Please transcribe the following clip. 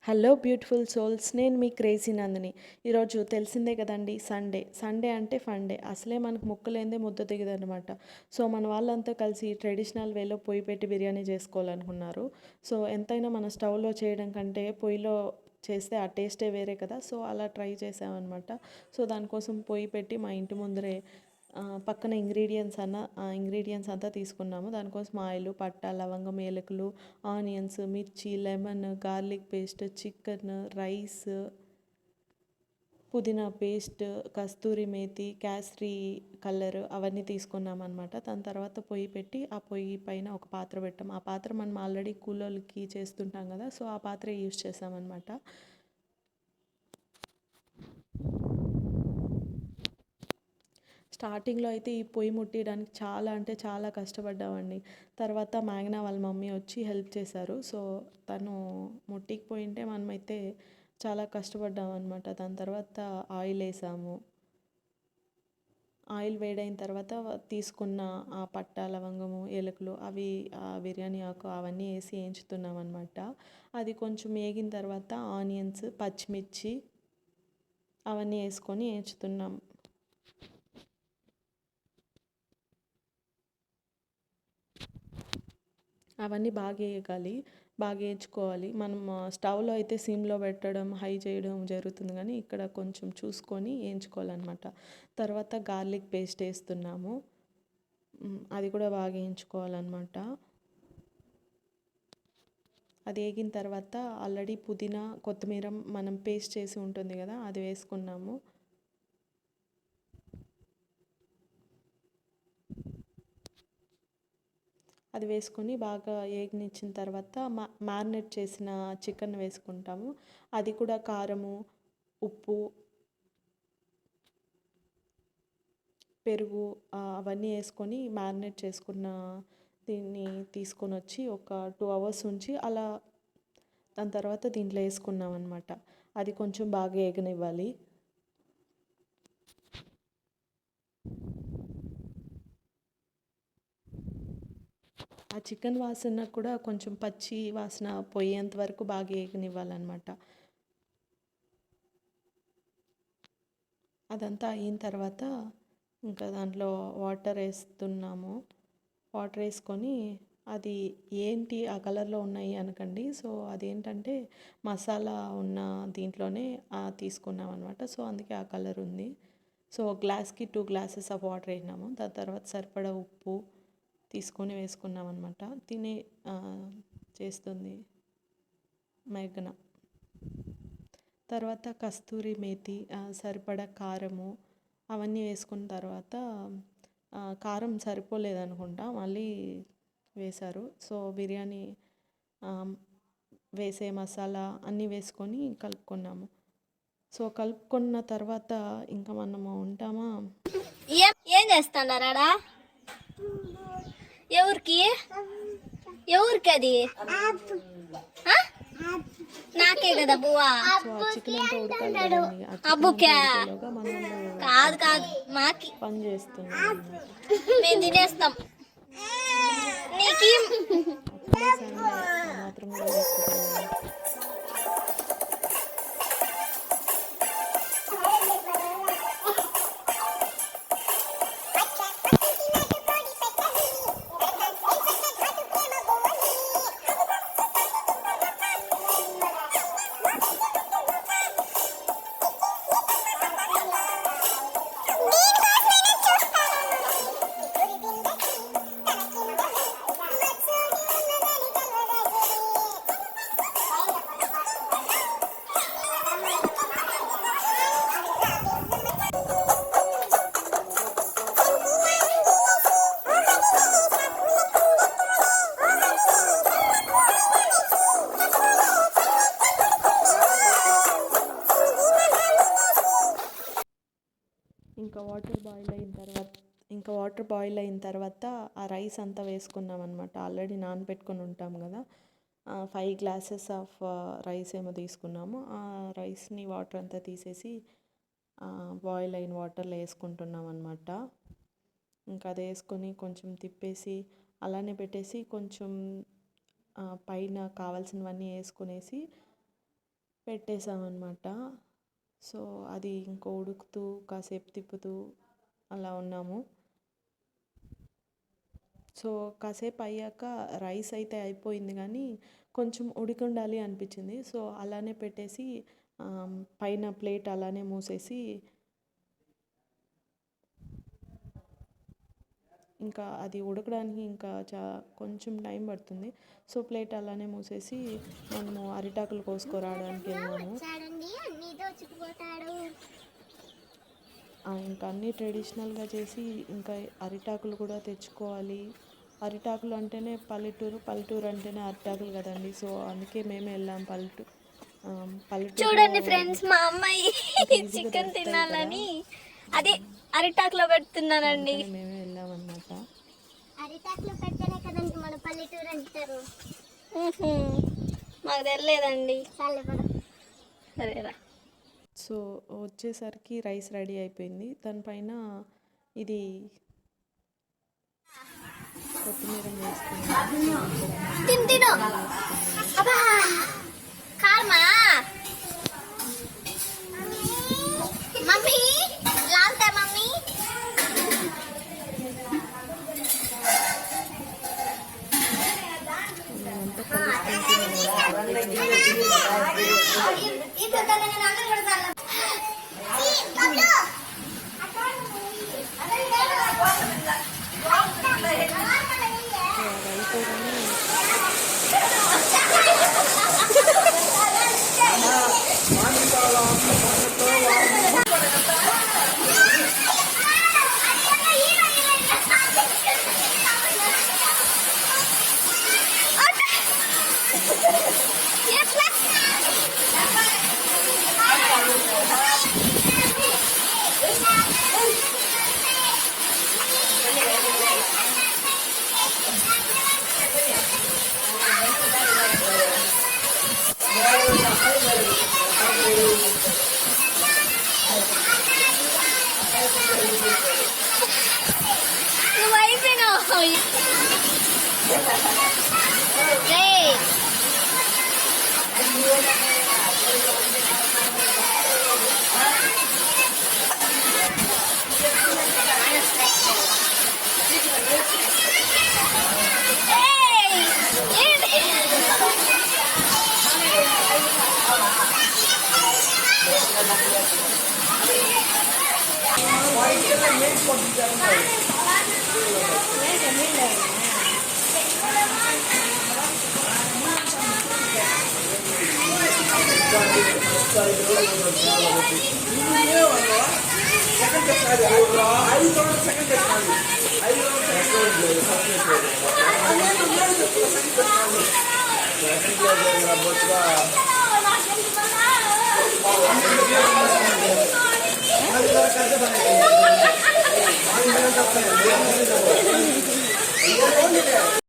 Hello beautiful souls, నేను మీ crazy Nandini. ఈరోజు తెలిసిందే కదండి, సండే అంటే ఫండే. అసలే మనకు ముక్కలేందే ముద్ద దిగదనమాట. సో మన వాళ్ళంతా కలిసి ట్రెడిషనల్ వేలో పొయ్యి పెట్టి బిర్యానీ చేసుకోవాలనుకున్నారు. సో ఎంతైనా మన స్టవ్లో చేయడం కంటే పొయ్యిలో చేస్తే ఆ టేస్టే వేరే కదా. సో అలా ట్రై చేసామన్నమాట. సో దానికోసం పొయ్యి పెట్టి మా ఇంటి ముందరే పక్కన ఇంగ్రీడియంట్స్ అంతా తీసుకున్నాము. దానికోసం ఆయిల్, పట్ట, లవంగం, ఏలకులు, ఆనియన్స్, మిర్చి, lemon, garlic paste, chicken, rice, పుదీనా పేస్ట్, కస్తూరి మేతి, క్యాసరీ కలర్ అవన్నీ తీసుకున్నాం అనమాట. దాని తర్వాత పొయ్యి పెట్టి ఆ పొయ్యి పైన ఒక పాత్ర పెట్టాం. ఆ పాత్ర మనం ఆల్రెడీ కూలోళ్ళకి చేస్తుంటాం కదా, సో ఆ పాత్ర యూజ్ చేసామన్నమాట. స్టార్టింగ్లో అయితే ఈ పొయ్యి ముట్టియడానికి చాలా అంటే చాలా కష్టపడ్డామండి. తర్వాత మ్యాగ్నా వాళ్ళ మమ్మీ వచ్చి హెల్ప్ చేశారు. సో తను ముట్టికిపోయింటే మనమైతే చాలా కష్టపడ్డాం అనమాట. దాని తర్వాత ఆయిల్ వేసాము. ఆయిల్ వేడైన తర్వాత తీసుకున్న ఆ పట్ట, లవంగము, ఏలకులు అవి బిర్యానీ ఆకు అవన్నీ వేసి వేయించుతున్నాం అనమాట. అది కొంచెం వేగిన తర్వాత ఆనియన్స్, పచ్చిమిర్చి అవన్నీ వేసుకొని వేయించుతున్నాం. అవన్నీ బాగా వేయగాలి, బాగా వేయించుకోవాలి. మనం స్టవ్లో అయితే సిమ్లో పెట్టడం, హై చేయడం జరుగుతుంది, కానీ ఇక్కడ కొంచెం చూసుకొని వేయించుకోవాలన్నమాట. తర్వాత గార్లిక్ పేస్ట్ వేస్తున్నాము. అది కూడా బాగా వేయించుకోవాలన్నమాట. అది వేగిన తర్వాత ఆల్రెడీ పుదీనా, కొత్తిమీర మనం పేస్ట్ చేసి ఉంటుంది కదా, అది వేసుకున్నాము. అది వేసుకొని బాగా వేగనిచ్చిన తర్వాత మ్యారినేట్ చేసిన చికెన్ వేసుకుంటాము. అది కూడా కారము, ఉప్పు, పెరుగు అవన్నీ వేసుకొని మ్యారినేట్ చేసుకున్న దీన్ని తీసుకొని వచ్చి ఒక 2 hours ఉంచి అలా దాని తర్వాత దీంట్లో వేసుకున్నాం అనమాట. అది కొంచెం బాగా వేగనివ్వాలి. ఆ చికెన్ వాసన కూడా కొంచెం పచ్చి వాసన పోయేంత వరకు బాగా వేగనివ్వాలన్నమాట. అదంతా అయిన తర్వాత ఇంకా దాంట్లో వాటర్ వేస్తున్నాము. వాటర్ వేసుకొని అది ఏంటి ఆ కలర్లో ఉన్నాయి అనకండి. సో అదేంటంటే మసాలా ఉన్న దీంట్లోనే తీసుకున్నాం అనమాట. సో అందుకే ఆ కలర్ ఉంది. సో గ్లాస్కి 2 glasses ఆఫ్ వాటర్ వేసినాము. దాని తర్వాత సరిపడా ఉప్పు తీసుకొని వేసుకున్నాం అనమాట. తినే చేస్తుంది మేఘన. తర్వాత కస్తూరి మేతి, సరిపడా కారము అవన్నీ వేసుకున్న తర్వాత కారం సరిపోలేదనుకుంటా, మళ్ళీ వేశారు. సో బిర్యానీ వేసే మసాలా అన్నీ వేసుకొని కలుపుకున్నాము. సో కలుపుకున్న తర్వాత ఇంకా మనము ఉంటామా. ఏం చేస్తున్నారా? ఎవరికి ఎవరికి అది నాకే కదా బువ్వా. సో ఆ చికెన్ అంతా ఉడకాలి కదండి. అబ్బుకే మనం కాదు కాదు మాకి పని చేస్తున్నాం. మేము తినేస్తాం. నీకు మాత్రం కూడా లేకపోతే వాటర్ బాయిల్ అయిన తర్వాత ఆ రైస్ అంతా వేసుకున్నాం అనమాట. ఆల్రెడీ నానబెట్టుకొని ఉంటాం కదా. 5 glasses ఆఫ్ రైస్ ఏమో తీసుకున్నాము. ఆ రైస్ని వాటర్ అంతా తీసేసి బాయిల్ అయిన వాటర్లో వేసుకుంటున్నాం అనమాట. ఇంకా అది వేసుకొని కొంచెం తిప్పేసి అలానే పెట్టేసి కొంచెం పైన కావాల్సినవన్నీ వేసుకునేసి పెట్టేసామన్నమాట. సో అది ఇంకో ఉడుకుతూ కాసేపు తిప్పుతూ అలా ఉన్నాము. సో కాసేపు అయ్యాక రైస్ అయితే అయిపోయింది కానీ కొంచెం ఉడికి ఉండాలి అనిపించింది. సో అలానే పెట్టేసి పైన ప్లేట్ అలానే మూసేసి ఇంకా అది ఉడకడానికి ఇంకా కొంచెం టైం పడుతుంది. సో ప్లేట్ అలానే మూసేసి మనము అరిటాకులు కోసుకురావడానికి వెళ్ళాము. ఇంకా అన్నీ ట్రెడిషనల్గా చేసి ఇంకా అరిటాకులు కూడా తెచ్చుకోవాలి. అరిటాకులు అంటేనే పల్లెటూరు అంటేనే అరిటాకులు కదండి. సో అందుకే మేమే వెళ్ళాం పల్లెటూరు. చూడండి ఫ్రెండ్స్, మా అమ్మాయి చికెన్ తినాలని అది అరిటాకులో పెడుతున్నానండి. మేమే వెళ్ళామన్నమాట. అరిటాకులో పెడితేనే కదండి మన పల్లెటూరు అంటారు. మాకు తెలియదండి. సరేరా. సో వచ్చేసరికి రైస్ రెడీ అయిపోయింది. దానిపైన ఇది కొత్తిమీర వేసుకున్నాను. Mummy లాంతా mummy Second